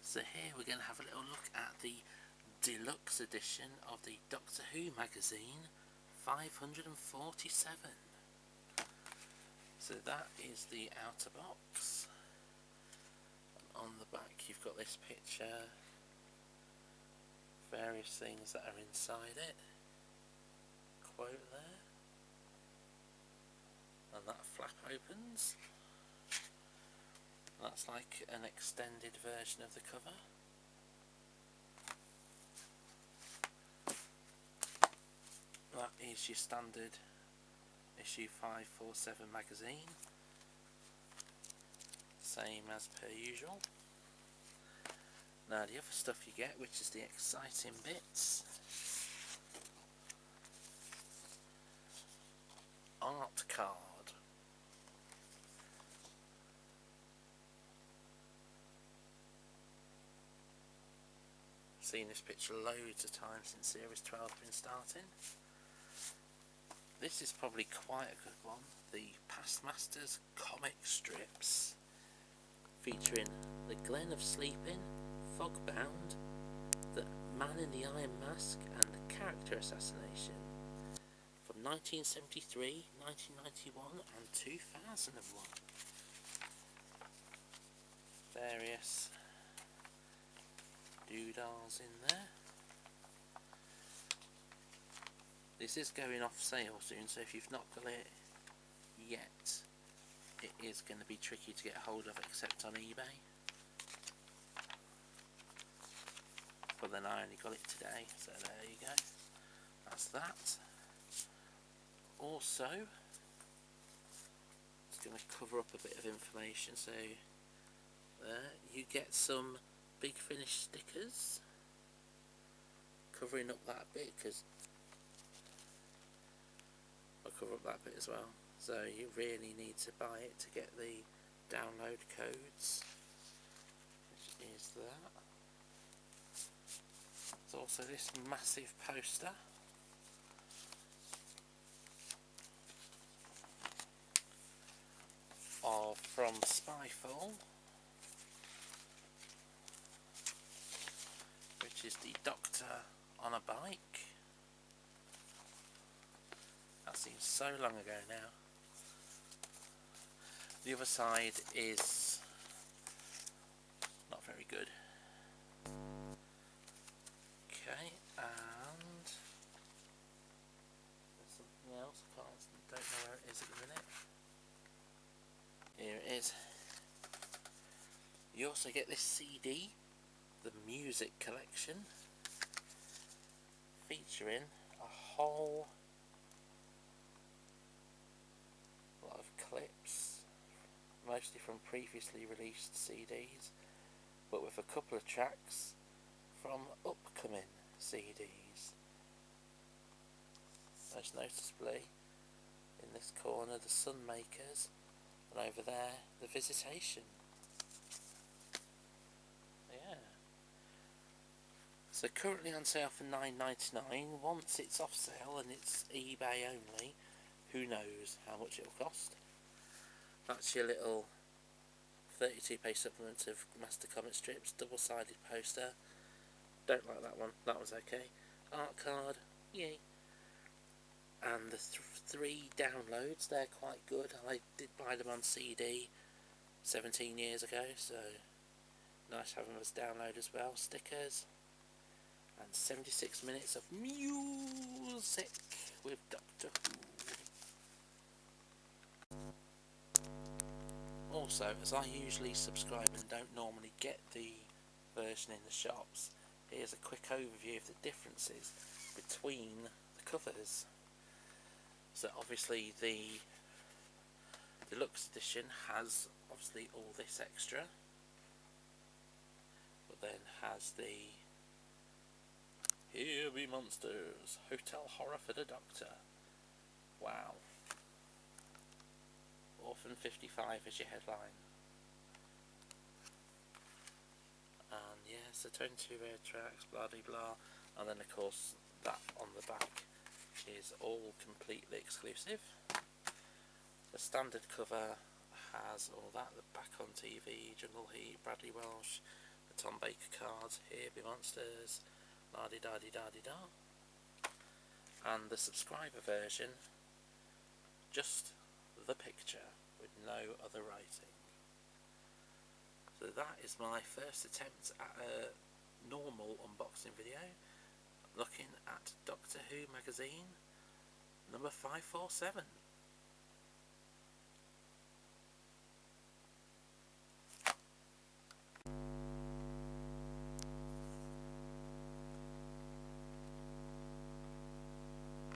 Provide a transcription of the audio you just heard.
So here we're going to have a little look at the deluxe edition of the Doctor Who magazine 547. So that is the outer box. And on the back you've got this picture, various things that are inside it, quote there, and that flap opens. That's like an extended version of the cover. That is your standard issue 547 magazine, same as per usual. Now the other stuff you get, which is the exciting bits, art card. Seen this picture loads of times since Series 12 has been starting. This is probably quite a good one. The Past Masters comic strips, featuring the Glen of Sleeping, Fogbound, the Man in the Iron Mask, and the Character Assassination from 1973, 1991 and 2001. Various doodles in there. This is going off sale soon, so if you've not got it yet, it is going to be tricky to get hold of except on eBay. But then I only got it today, so there you go. That's that. Also, it's going to cover up a bit of information, so there you get some Big Finish stickers covering up that bit, because I'll cover up that bit as well. So you really need to buy it to get the download codes, which is that. There's also this massive poster from Spyfall, which is the Doctor on a bike. That seems so long ago now. The other side is not very good. Okay, and there's something else. Don't know where it is at the minute. Here it is. You also get this CD, the music collection, featuring a whole lot of clips, mostly from previously released CDs, but with a couple of tracks from upcoming CDs. Most noticeably in this corner, the Sunmakers, and over there, the Visitation. Yeah. So currently on sale for $9.99. Once it's off sale and it's eBay only, who knows how much it'll cost. That's your little 32-page supplement of Master Comic strips, double-sided poster. Don't like that one. That was okay. Art card, yay. And the three downloads, they're quite good. I did buy them on CD 17 years ago, so nice having them as download as well. Stickers and 76 minutes of music with Doctor Who. Also, as I usually subscribe and don't normally get the version in the shops, here's a quick overview of the differences between the covers. So obviously the deluxe edition has obviously all this extra, but then has the Here Be Monsters, Hotel Horror for the Doctor. Wow. Orphan 55 as your headline. And yeah, so 22 rare tracks, blah blah blah, and then of course that on the back is all completely exclusive. The standard cover has all that, the Back on TV, Jungle Heat, Bradley Welsh, the Tom Baker cards, Here Be Monsters, la-di-da-di-da-di-da. And the subscriber version, just the picture with no other writing. So that is my first attempt at a normal unboxing video, looking at Doctor Who magazine number 547.